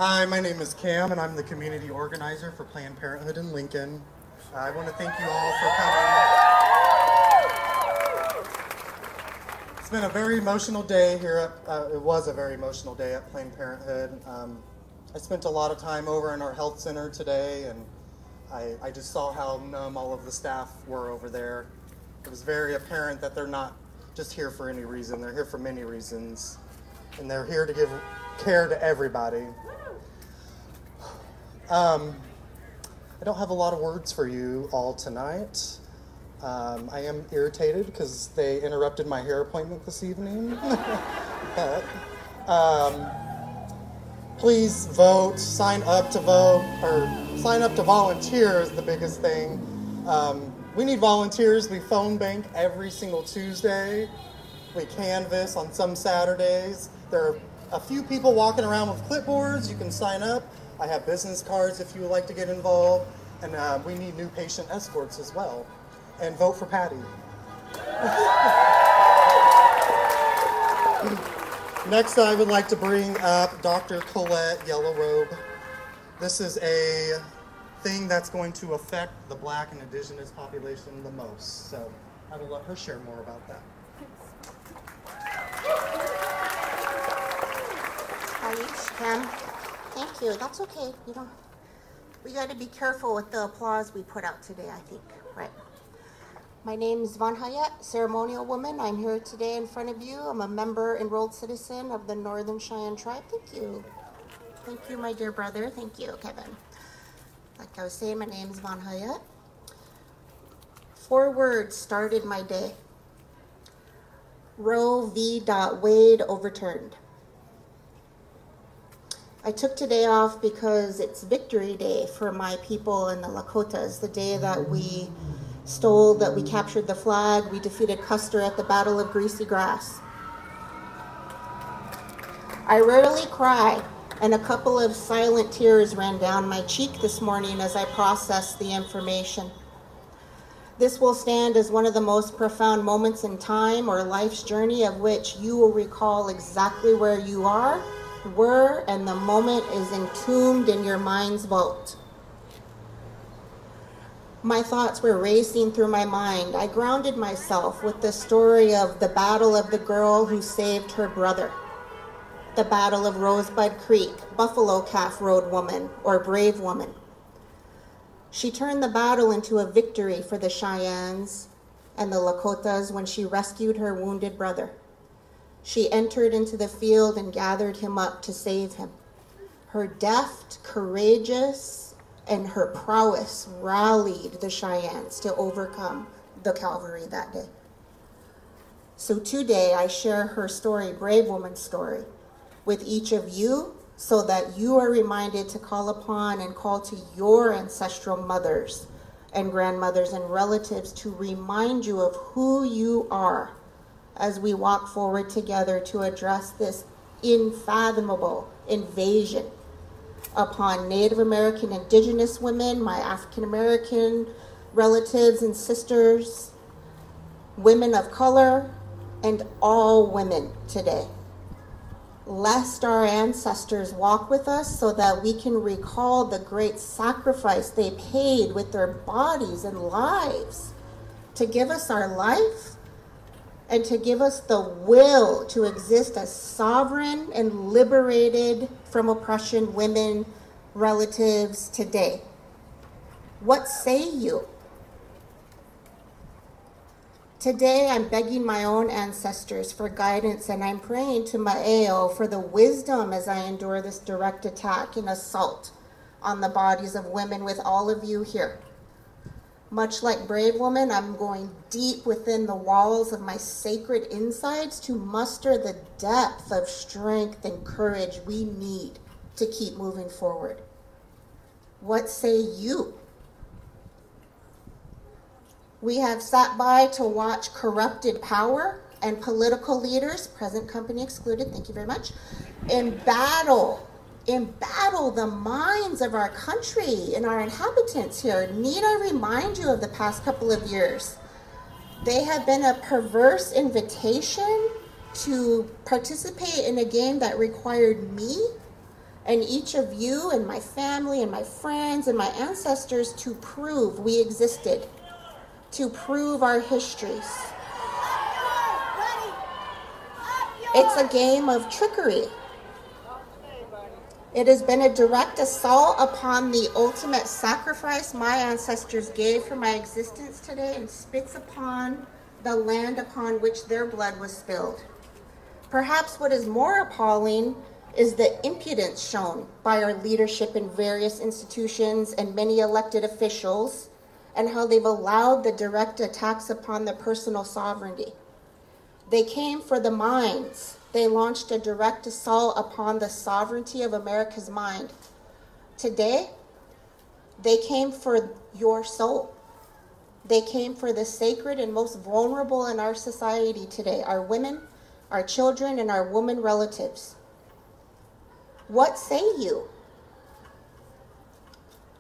Hi, my name is Cam, and I'm the community organizer for Planned Parenthood in Lincoln. I want to thank you all for coming. It's been a very emotional day here. It was a very emotional day at Planned Parenthood. I spent a lot of time over in our health center today, and I just saw how numb all of the staff were over there. It was very apparent that they're not just here for any reason. They're here for many reasons, and they're here to give care to everybody. I don't have a lot of words for you all tonight. I am irritated because they interrupted my hair appointment this evening. But please vote, sign up to vote, or sign up to volunteer is the biggest thing. We need volunteers. We phone bank every single Tuesday. We canvass on some Saturdays. There are a few people walking around with clipboards. You can sign up. I have business cards if you would like to get involved. And we need new patient escorts as well. And vote for Patty. Next, I would like to bring up Dr. Colette Yellowrobe. This is a thing that's going to affect the Black and Indigenous population the most. So I will let her share more about that. Hi, Cam. Thank you. That's okay. We got to be careful with the applause we put out today, I think, right? My name is Von Hayat, ceremonial woman. I'm here today in front of you. I'm a member, enrolled citizen of the Northern Cheyenne Tribe. Thank you. Thank you, my dear brother. Thank you, Kevin. Like I was saying, my name is Von Hayat. 4 words started my day. Roe v. Wade overturned. I took today off because it's Victory Day for my people in the Lakotas, the day that we captured the flag, we defeated Custer at the Battle of Greasy Grass. I rarely cry, and a couple of silent tears ran down my cheek this morning as I processed the information. This will stand as one of the most profound moments in time or life's journey of which you will recall exactly where you were, and the moment is entombed in your mind's vault. My thoughts were racing through my mind. I grounded myself with the story of the battle of the girl who saved her brother, the battle of Rosebud Creek, Buffalo Calf Road woman, or Brave woman. She turned the battle into a victory for the Cheyennes and the Lakotas when she rescued her wounded brother. She entered into the field and gathered him up to save him. Her deft, courageous, and her prowess rallied the Cheyennes to overcome the cavalry that day. So today I share her story, Brave Woman's story, with each of you so that you are reminded to call upon and call to your ancestral mothers and grandmothers and relatives to remind you of who you are as we walk forward together to address this unfathomable invasion upon Native American, Indigenous women, my African American relatives and sisters, women of color, and all women today. Lest our ancestors walk with us so that we can recall the great sacrifice they paid with their bodies and lives to give us our life and to give us the will to exist as sovereign and liberated from oppression women, relatives today. What say you? Today, I'm begging my own ancestors for guidance, and I'm praying to Ma'eo for the wisdom as I endure this direct attack and assault on the bodies of women with all of you here. Much like Brave Woman, I'm going deep within the walls of my sacred insides to muster the depth of strength and courage we need to keep moving forward. What say you? We have sat by to watch corrupted power and political leaders, present company excluded, thank you very much, embattle the minds of our country and our inhabitants here. Need I remind you of the past couple of years? They have been a perverse invitation to participate in a game that required me and each of you and my family and my friends and my ancestors to prove we existed, to prove our histories. It's a game of trickery. It has been a direct assault upon the ultimate sacrifice my ancestors gave for my existence today, and spits upon the land upon which their blood was spilled. Perhaps what is more appalling is the impudence shown by our leadership in various institutions and many elected officials, and how they've allowed the direct attacks upon their personal sovereignty. They came for the minds. They launched a direct assault upon the sovereignty of America's mind. Today, they came for your soul. They came for the sacred and most vulnerable in our society today, our women, our children, and our woman relatives. What say you?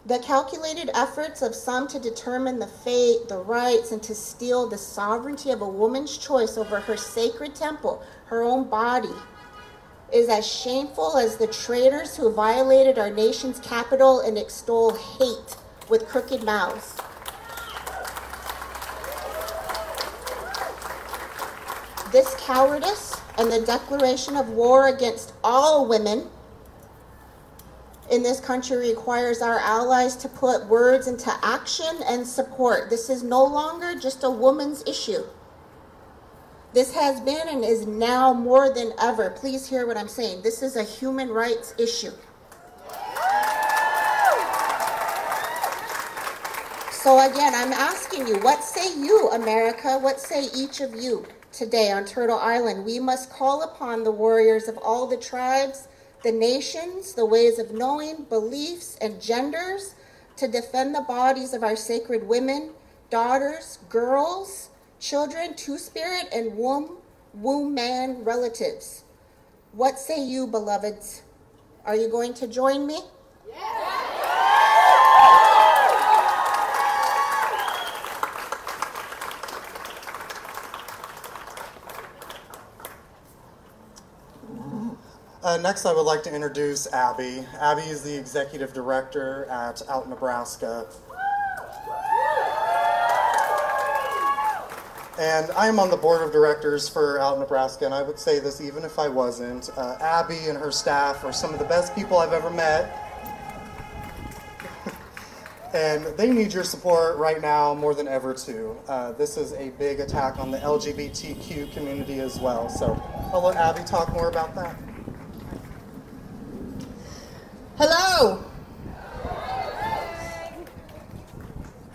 The calculated efforts of some to determine the fate, the rights, and to steal the sovereignty of a woman's choice over her sacred temple, her own body, is as shameful as the traitors who violated our nation's capital and extol hate with crooked mouths. This cowardice and the declaration of war against all women in this country requires our allies to put words into action and support. This is no longer just a woman's issue. This has been and is now more than ever. Please hear what I'm saying. This is a human rights issue. So again, I'm asking you, what say you, America? What say each of you today on Turtle Island? We must call upon the warriors of all the tribes, the nations, the ways of knowing, beliefs, and genders to defend the bodies of our sacred women, daughters, girls, children, two-spirit, and womb man relatives. What say you, beloveds? Are you going to join me? Next, I would like to introduce Abby. Abby is the executive director at Out Nebraska. And I am on the board of directors for Out Nebraska, and I would say this even if I wasn't. Abby and her staff are some of the best people I've ever met. And they need your support right now more than ever, too. This is a big attack on the LGBTQ community as well. So I'll let Abby talk more about that. Hello.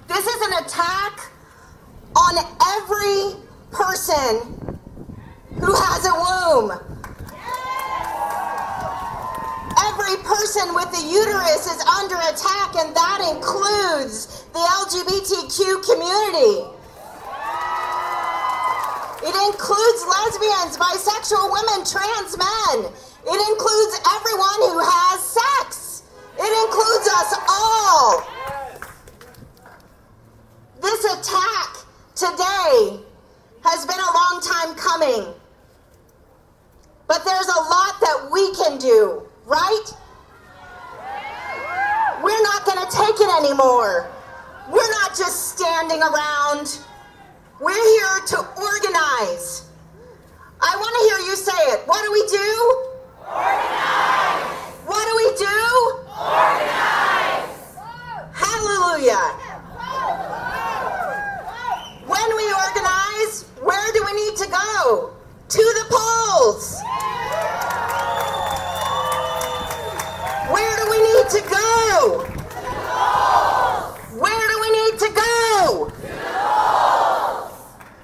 This is an attack on every person who has a womb. Every person with a uterus is under attack, and that includes the LGBTQ community. It includes lesbians, bisexual women, trans men. It includes everyone who has sex. It includes us all. This attack today has been a long time coming. But there's a lot that we can do, right? We're not going to take it anymore. We're not just standing around. We're here to organize. I want to hear you say it. What do we do? Organize. What do we do? Organize. Hallelujah. When we organize, where do we need to go? To the polls. Where do we need to go? Where do we need to go?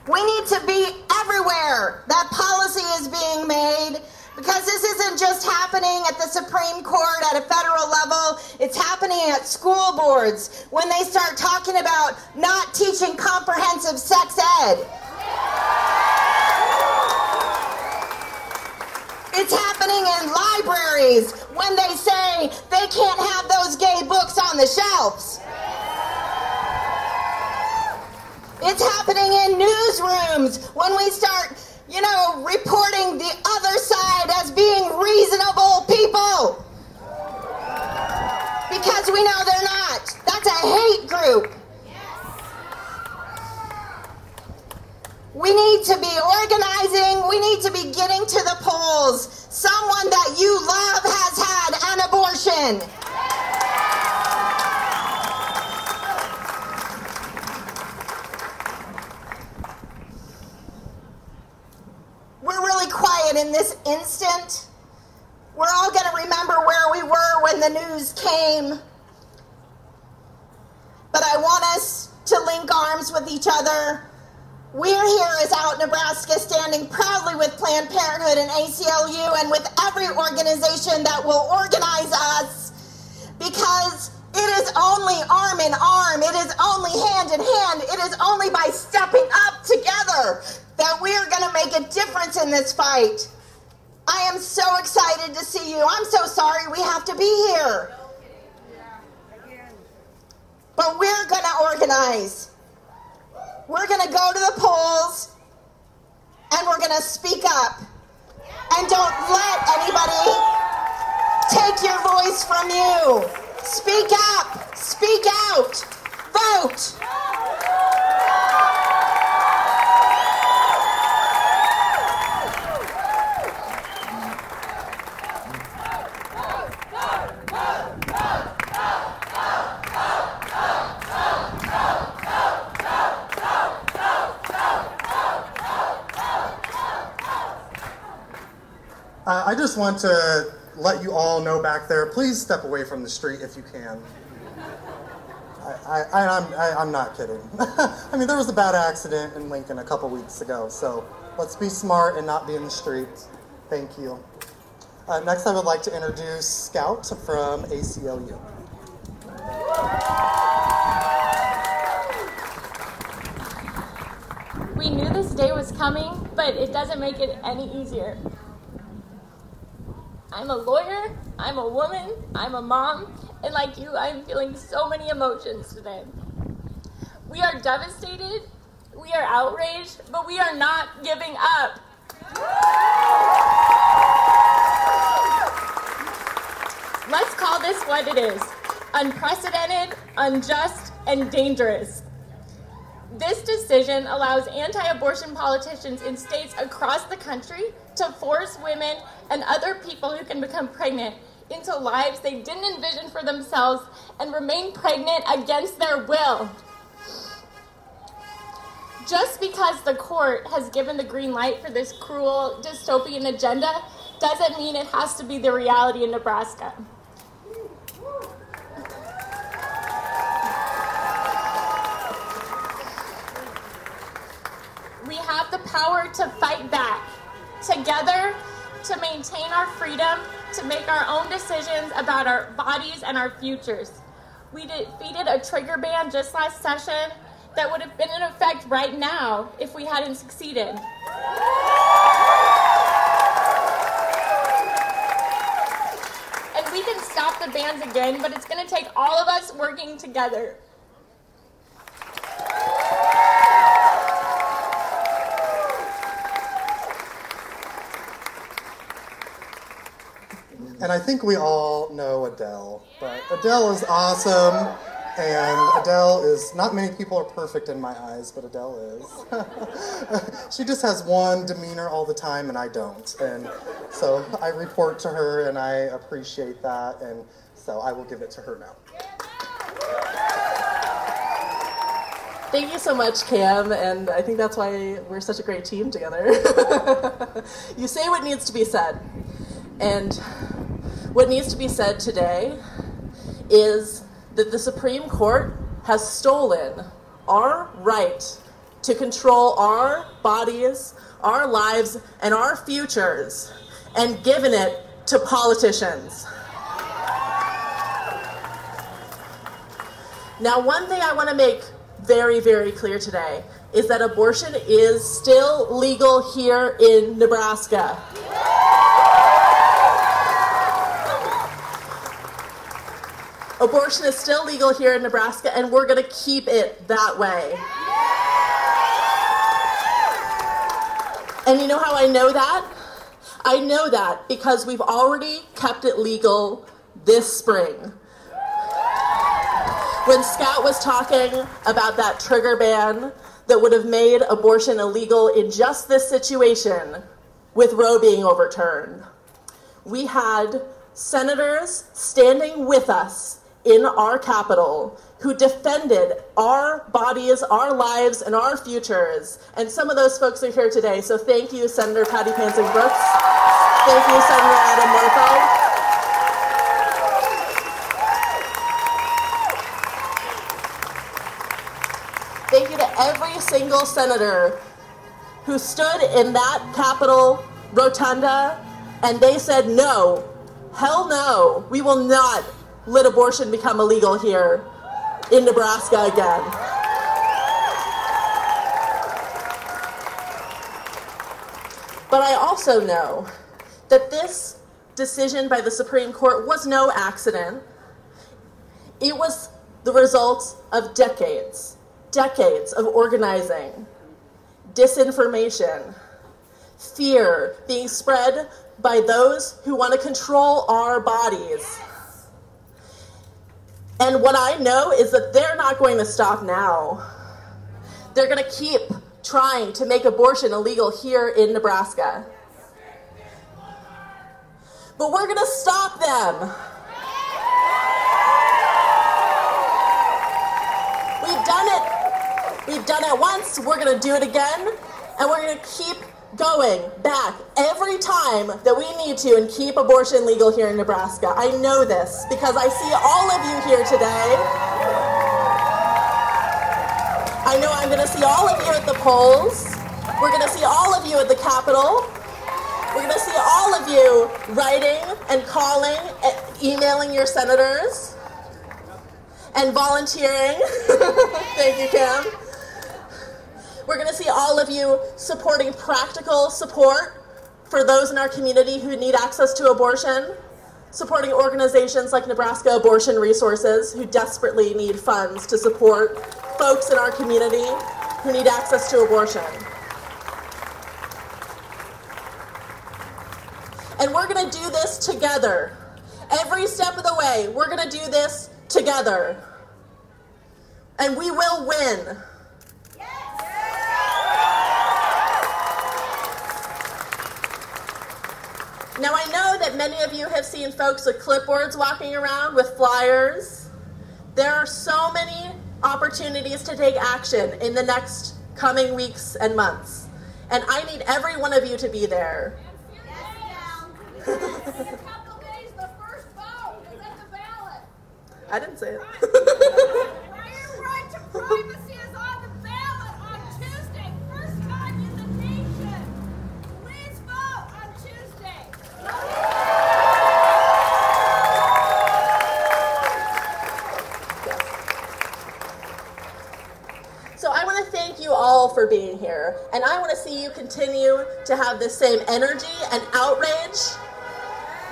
We need to be everywhere that policy is being made, because this isn't just happening at the Supreme Court at a federal level. It's happening at school boards when they start talking about not teaching comprehensive sex ed. It's happening in libraries when they say they can't have those gay books on the shelves. It's happening in newsrooms when we start, reporting the other side as being reasonable people. to the polls someone that you love has had an abortion. We're really quiet in this instant. We're all going to remember where we were when the news came. But I want us to link arms with each other. We're here as Out Nebraska, standing proudly with Planned Parenthood and ACLU and with every organization that will organize us, because it is only arm in arm, it is only hand in hand, it is only by stepping up together that we are going to make a difference in this fight. I am so excited to see you. I'm so sorry we have to be here. But we're going to organize. We're going to go to the polls, and we're going to speak up. And don't let anybody take your voice from you. Speak up. Speak out. Vote. I just want to let you all know back there, please step away from the street if you can. I'm not kidding. I mean, there was a bad accident in Lincoln a couple weeks ago, so let's be smart and not be in the street. Thank you. Next, I would like to introduce Scout from ACLU. We knew this day was coming, but it doesn't make it any easier. I'm a lawyer, I'm a woman, I'm a mom, and like you, I'm feeling so many emotions today. We are devastated, we are outraged, but we are not giving up. Let's call this what it is: unprecedented, unjust, and dangerous. This decision allows anti-abortion politicians in states across the country to force women and other people who can become pregnant into lives they didn't envision for themselves and remain pregnant against their will. Just because the court has given the green light for this cruel, dystopian agenda doesn't mean it has to be the reality in Nebraska. We have the power to fight back, together, to maintain our freedom, to make our own decisions about our bodies and our futures. We defeated a trigger ban just last session that would have been in effect right now if we hadn't succeeded. And we can stop the bans again, but it's going to take all of us working together. And I think we all know Adele, but Adele is awesome, and Adele is, not many people are perfect in my eyes, but Adele is. She just has one demeanor all the time, and I don't. And so I report to her, and I appreciate that, and so I will give it to her now. Thank you so much, Cam, and I think that's why we're such a great team together. You say what needs to be said, and what needs to be said today is that the Supreme Court has stolen our right to control our bodies, our lives, and our futures, and given it to politicians. Now, one thing I want to make very, very clear today is that abortion is still legal here in Nebraska. Abortion is still legal here in Nebraska, and we're going to keep it that way. And you know how I know that? I know that because we've already kept it legal this spring. When Scout was talking about that trigger ban that would have made abortion illegal in just this situation, with Roe being overturned. We had senators standing with us in our Capitol who defended our bodies, our lives, and our futures. And some of those folks are here today. So thank you, Senator Patty Pansing-Brooks. Thank you, Senator Adam Morfeld. Thank you to every single senator who stood in that Capitol rotunda and they said, no, hell no, we will not let abortion become illegal here in Nebraska again. But I also know that this decision by the Supreme Court was no accident. It was the result of decades of organizing, disinformation, fear being spread by those who want to control our bodies. And what I know is that they're not going to stop now. They're going to keep trying to make abortion illegal here in Nebraska. But we're going to stop them. We've done it. We've done it once. We're going to do it again. And we're going to keep going back every time that we need to and keep abortion legal here in Nebraska. I know this because I see all of you here today. I know I'm going to see all of you at the polls. We're going to see all of you at the Capitol. We're going to see all of you writing and calling and emailing your senators and volunteering. Thank you, Kim. We're going to see all of you supporting practical support for those in our community who need access to abortion, supporting organizations like Nebraska Abortion Resources who desperately need funds to support folks in our community who need access to abortion. And we're going to do this together. Every step of the way, we're going to do this together. And we will win. Now, I know that many of you have seen folks with clipboards walking around with flyers. There are so many opportunities to take action in the next coming weeks and months. And I need every one of you to be there. In a couple days, the first vote is at the ballot. I didn't say it. Your right to privacy is on the ballot on Tuesday. First time in the nation. Please vote on Tuesday. So I want to thank you all for being here. And I want to see you continue to have the same energy and outrage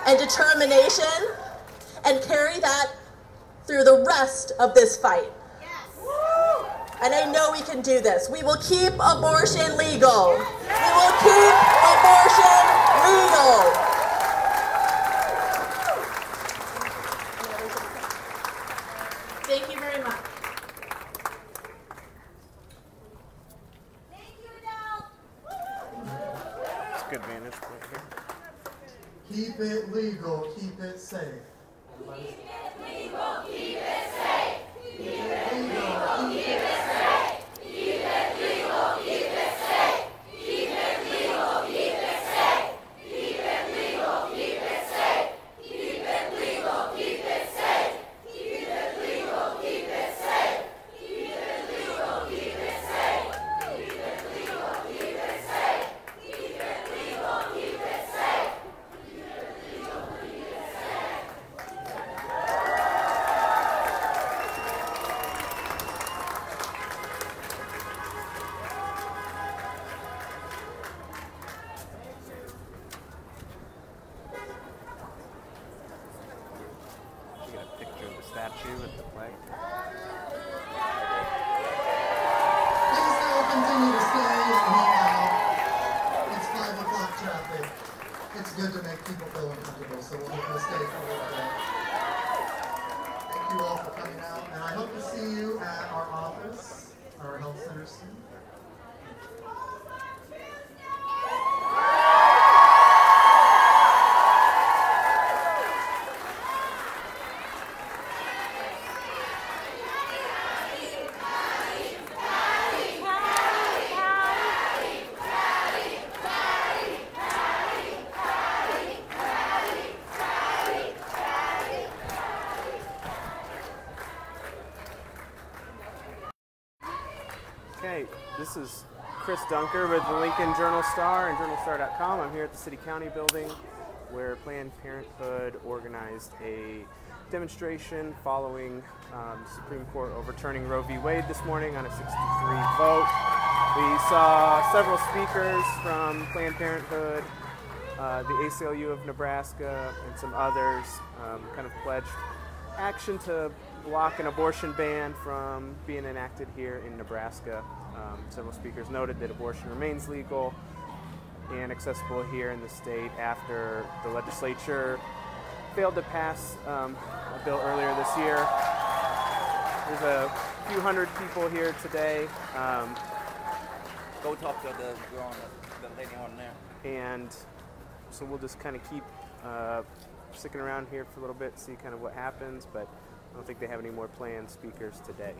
and determination and carry that through the rest of this fight. And I know we can do this. We will keep abortion legal. We will keep abortion legal. Thank you very much. Thank you, Adele. It's a good vantage point here. Keep it legal, keep it safe. Keep it legal, keep it safe. Keep it legal, keep it safe. Keep it legal, keep it safe. Keep it legal, keep it safe. Keep it legal, keep it safe. Keep it legal, keep it safe. Keep it legal, keep it safe. Keep it legal, keep it safe. Keep it legal, keep it safe. Keep it legal, keep it safe. Keep it legal, keep it safe. You got a picture of the statue with the flag. Please still continue to stay and hang out. It's 5 o'clock traffic. It's good to make people feel uncomfortable, so we'll stay for a little bit. Thank you all for coming out, and I hope to see you at our office, our health center soon. Polls on Tuesday! This is Chris Dunker with the Lincoln Journal-Star and journalstar.com. I'm here at the City County building where Planned Parenthood organized a demonstration following the Supreme Court overturning Roe v. Wade this morning on a 6-3 vote. We saw several speakers from Planned Parenthood, the ACLU of Nebraska, and some others kind of pledged action to block an abortion ban from being enacted here in Nebraska. Several speakers noted that abortion remains legal and accessible here in the state after the legislature failed to pass a bill earlier this year. There's a few hundred people here today. Go talk to the girl, the lady on there. And so we'll just kind of keep sticking around here for a little bit, see kind of what happens, but I don't think they have any more planned speakers today.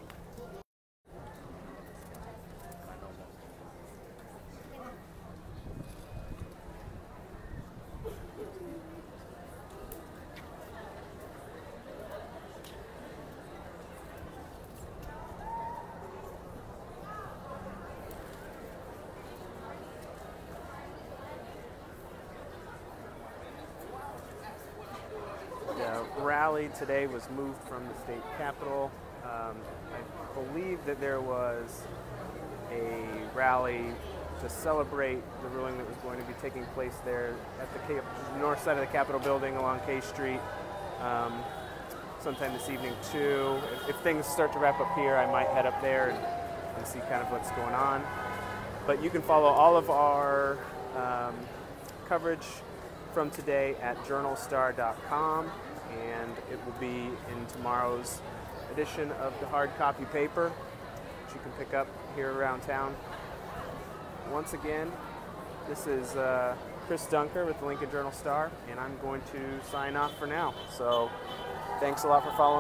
The rally today was moved from the state capitol. I believe that there was a rally to celebrate the ruling that was going to be taking place there at the north side of the Capitol building along K Street sometime this evening too. If things start to wrap up here, I might head up there and see kind of what's going on. But you can follow all of our coverage from today at journalstar.com, and it will be in tomorrow's edition of the hard copy paper, which you can pick up here around town. Once again, this is Chris Dunker with the Lincoln Journal-Star, and I'm going to sign off for now. So thanks a lot for following.